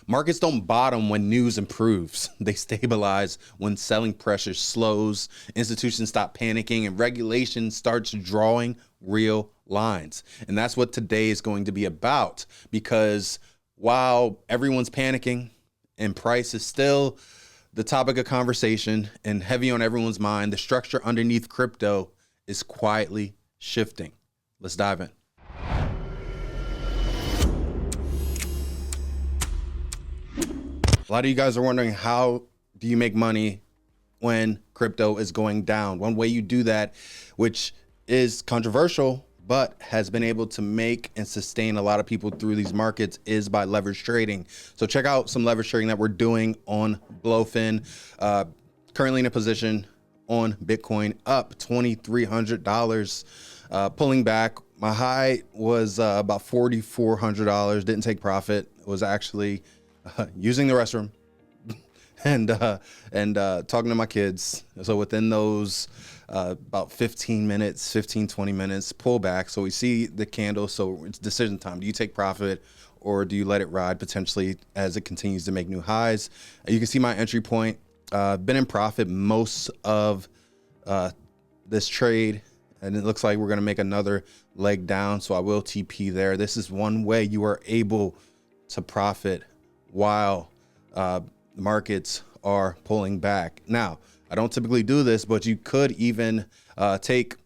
Markets don't bottom when news improves. They stabilize when selling pressure slows, institutions stop panicking, and regulation starts drawing real lines. And that's what today is going to be about, because while everyone's panicking and price is still the topic of conversation and heavy on everyone's mind, the structure underneath crypto is quietly shifting. Let's dive in. A lot of you guys are wondering, how do you make money when crypto is going down? One way you do that, which is controversial, but has been able to make and sustain a lot of people through these markets, is by leverage trading. So check out some leverage trading that we're doing on BloFin. Currently in a position on Bitcoin, up $2,300, pulling back. My high was about $4,400. Didn't take profit. It was actually using the restroom and talking to my kids. So within those about 20 minutes, pull back. So we see the candle. So it's decision time. Do you take profit or do you let it ride potentially as it continues to make new highs? You can see my entry point. Been in profit most of this trade, and it looks like we're going to make another leg down. So I will TP there. This is one way you are able to profit while markets are pulling back. Now, I don't typically do this, but you could even take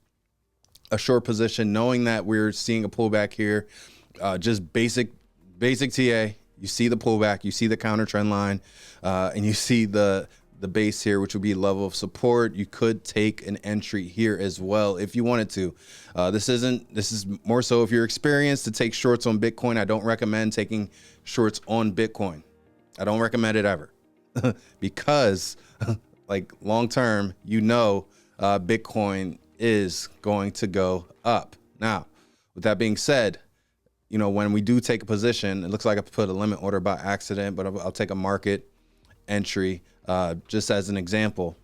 a short position knowing that we're seeing a pullback here. Just basic TA. You see the pullback, you see the counter trend line, and you see the base here, which would be level of support. You could take an entry here as well if you wanted to. This is more so if you're experienced to take shorts on Bitcoin. I don't recommend taking shorts on Bitcoin. I don't recommend it ever because like long term, Bitcoin is going to go up. Now, with that being said, when we do take a position, it looks like I put a limit order by accident, but I'll take a market entry just as an example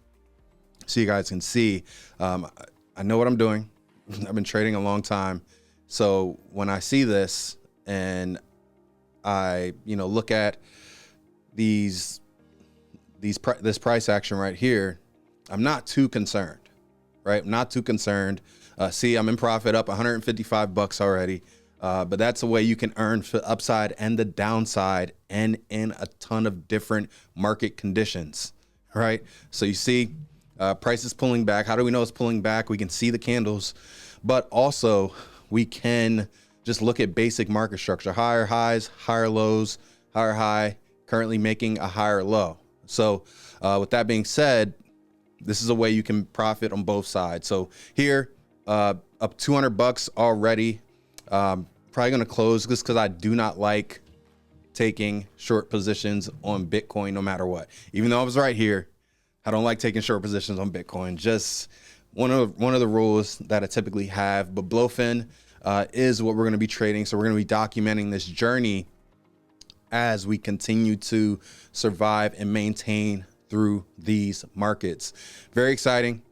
so you guys can see. I know what I'm doing. I've been trading a long time. So when I see this and I look at this price action right here, I'm not too concerned, right? I'm not too concerned. See, I'm in profit, up $155 already. But that's a way you can earn for the upside and the downside and in a ton of different market conditions, right? So you see price is pulling back. How do we know it's pulling back? We can see the candles, but also we can just look at basic market structure: higher highs, higher lows, higher high, currently making a higher low. So with that being said, this is a way you can profit on both sides. So here, up $200 already. Probably going to close just because I do not like taking short positions on Bitcoin no matter what. Even though I was right here, I don't like taking short positions on Bitcoin. Just one of the rules that I typically have. But BloFin is what we're going to be trading. So we're going to be documenting this journey as we continue to survive and maintain through these markets. Very exciting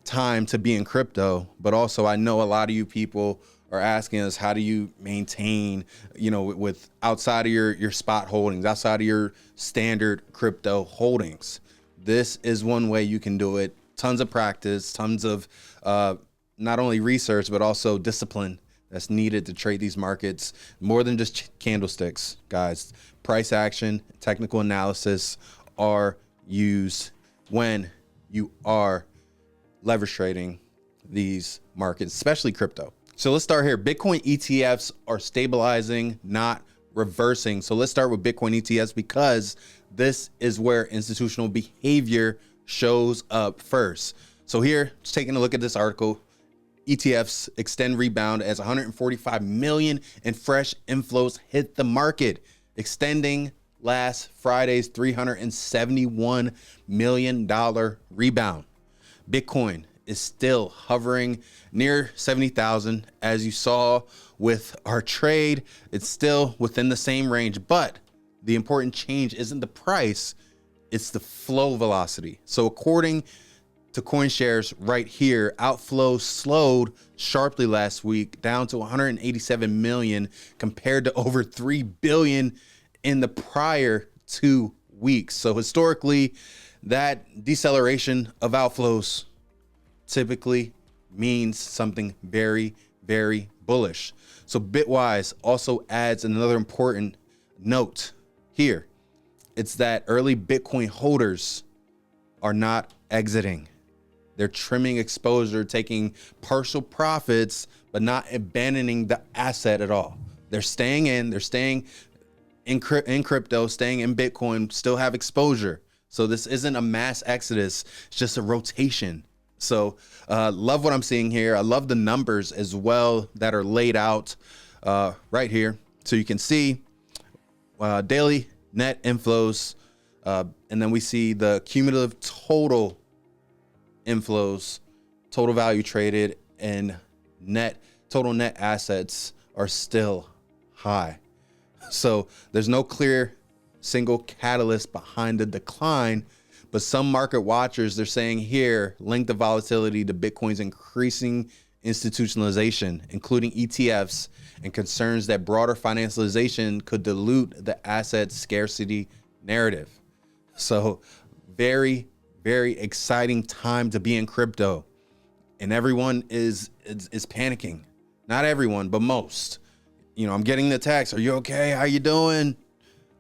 time to be in crypto, but also I know a lot of you people are asking us, how do you maintain, with outside of your spot holdings, outside of your standard crypto holdings? This is one way you can do it. Tons of practice, tons of not only research, but also discipline that's needed to trade these markets. More than just candlesticks, guys. Price action, technical analysis are used when you are leverage trading these markets, especially crypto. So let's start here. Bitcoin ETFs are stabilizing, not reversing. So let's start with Bitcoin ETFs because this is where institutional behavior shows up first. So here, just taking a look at this article, ETFs extend rebound as 145 million in fresh inflows hit the market, extending last Friday's $371 million rebound. Bitcoin is still hovering near 70,000. As you saw with our trade, it's still within the same range, but the important change isn't the price, it's the flow velocity. So according to CoinShares right here, outflows slowed sharply last week, down to 187 million compared to over 3 billion in the prior 2 weeks. So historically, that deceleration of outflows typically means something very, very bullish. So Bitwise also adds another important note here. It's that early Bitcoin holders are not exiting. They're trimming exposure, taking partial profits, but not abandoning the asset at all. They're staying in, in crypto, staying in Bitcoin, still have exposure. So this isn't a mass exodus, it's just a rotation. So love what I'm seeing here. I love the numbers as well that are laid out right here. So you can see daily net inflows, and then we see the cumulative total inflows, total value traded, and total net assets are still high. So there's no clear single catalyst behind the decline, but some market watchers, they're saying here, link the volatility to Bitcoin's increasing institutionalization, including ETFs, and concerns that broader financialization could dilute the asset scarcity narrative. So very, very exciting time to be in crypto. And everyone is panicking. Not everyone, but most. You know, I'm getting the text. Are you okay? How you doing?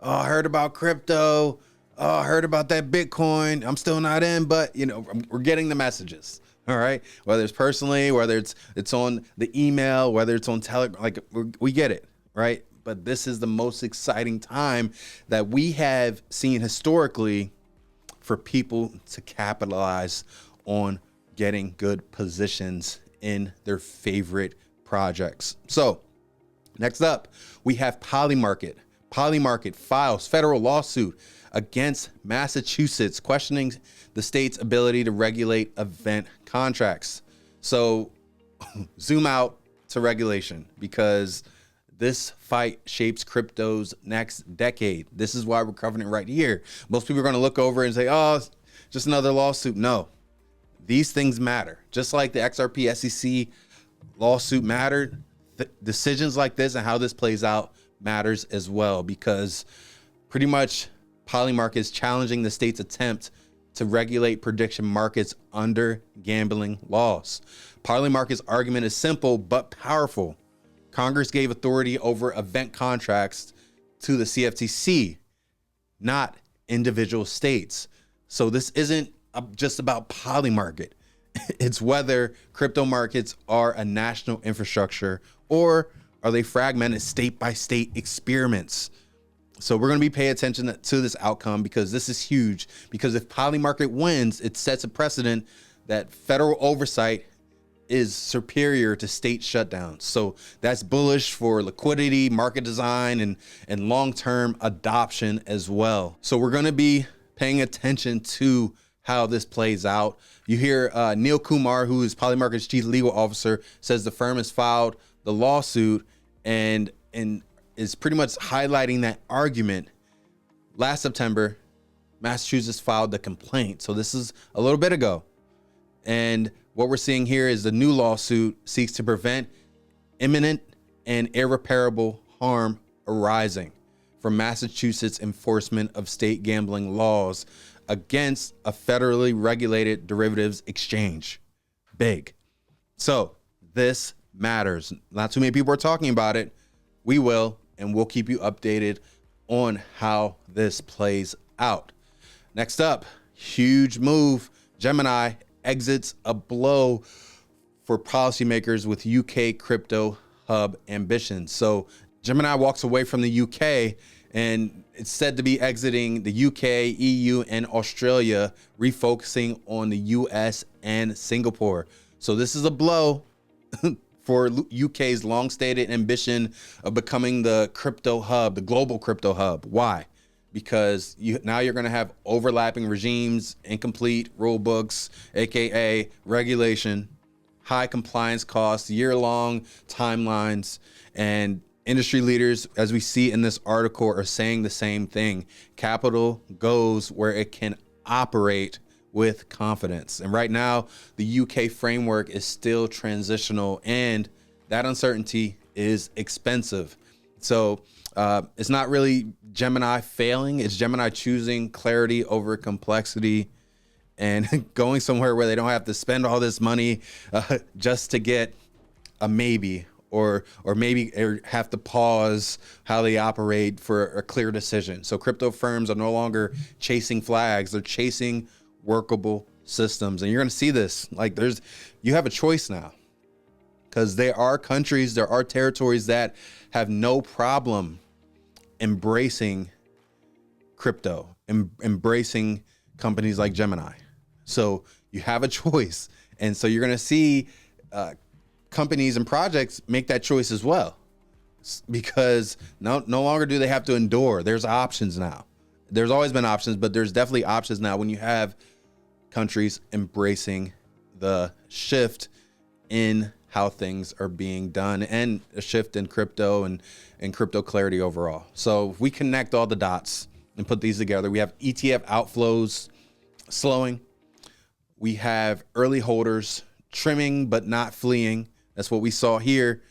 Oh, I heard about crypto. Oh, I heard about that Bitcoin. I'm still not in, but you know, we're getting the messages. All right. Whether it's personally, whether it's on the email, whether it's on Telegram, like we get it. Right. But this is the most exciting time that we have seen historically for people to capitalize on getting good positions in their favorite projects. So next up, we have Polymarket. Polymarket files federal lawsuit against Massachusetts, questioning the state's ability to regulate event contracts. So zoom out to regulation, because this fight shapes crypto's next decade. This is why we're covering it right here. Most people are going to look over and say, oh, just another lawsuit. No, these things matter. Just like the XRP SEC lawsuit mattered, decisions like this and how this plays out matters as well, because pretty much Polymarket is challenging the state's attempt to regulate prediction markets under gambling laws. Polymarket's argument is simple but powerful. Congress gave authority over event contracts to the CFTC, not individual states. So this isn't just about Polymarket. It's whether crypto markets are a national infrastructure or are they fragmented state by state experiments. So we're going to be paying attention to this outcome, because this is huge. Because if Polymarket wins, it sets a precedent that federal oversight is superior to state shutdowns. So that's bullish for liquidity, market design, and long-term adoption as well. So we're going to be paying attention to how this plays out. You hear Neil Kumar, who is Polymarket's chief legal officer, says the firm has filed the lawsuit and is pretty much highlighting that argument. Last September, Massachusetts filed the complaint. So this is a little bit ago. And what we're seeing here is the new lawsuit seeks to prevent imminent and irreparable harm arising from Massachusetts enforcement of state gambling laws against a federally regulated derivatives exchange. Big. So this matters. Not too many people are talking about it. We will, and we'll keep you updated on how this plays out. Next up, huge move. Gemini exits a blow for policymakers with UK crypto hub ambitions. So Gemini walks away from the UK, and it's said to be exiting the UK, EU, and Australia, refocusing on the US and Singapore. So this is a blow for UK's long-stated ambition of becoming the crypto hub, the global crypto hub. Why? Because now you're going to have overlapping regimes, incomplete rule books, aka regulation, high compliance costs, year-long timelines, and industry leaders, as we see in this article, are saying the same thing. Capital goes where it can operate with confidence. And right now, the UK framework is still transitional, and that uncertainty is expensive. So It's not really Gemini failing. It's Gemini choosing clarity over complexity and going somewhere where they don't have to spend all this money just to get a maybe, or maybe have to pause how they operate for a clear decision. So crypto firms are no longer chasing flags. They're chasing workable systems. And you're going to see this. Like you have a choice now, because there are countries, there are territories that have no problem embracing crypto, embracing companies like Gemini. So you have a choice. And so you're going to see companies and projects make that choice as well, because no longer do they have to endure. There's options now. There's always been options, but there's definitely options now when you have countries embracing the shift in how things are being done, and a shift in crypto and crypto clarity overall. So if we connect all the dots and put these together, we have ETF outflows slowing. We have early holders trimming but not fleeing. That's what we saw here.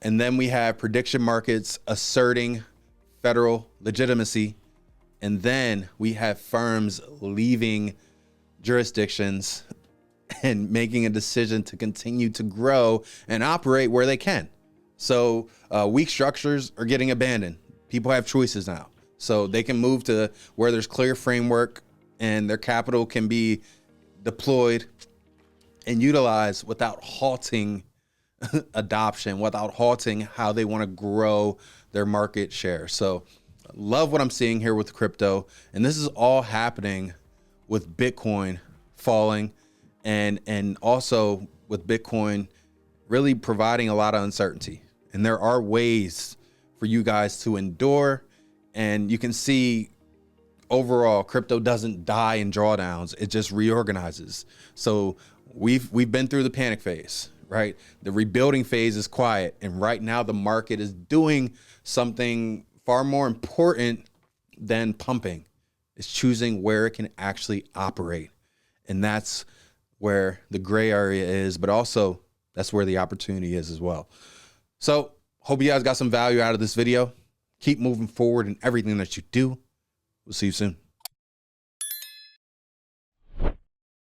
And then we have prediction markets asserting federal legitimacy. And then we have firms leaving jurisdictions and making a decision to continue to grow and operate where they can. So weak structures are getting abandoned. People have choices now. So they can move to where there's clear framework and their capital can be deployed and utilized without halting adoption, without halting how they want to grow their market share. So love what I'm seeing here with crypto. And this is all happening with Bitcoin falling, and also with Bitcoin really providing a lot of uncertainty. And there are ways for you guys to endure. And you can see overall crypto doesn't die in drawdowns. It just reorganizes. So we've been through the panic phase, right? The rebuilding phase is quiet. And right now the market is doing something far more important than pumping. It's choosing where it can actually operate. And that's where the gray area is, but also that's where the opportunity is as well. So hope you guys got some value out of this video. Keep moving forward in everything that you do. We'll see you soon.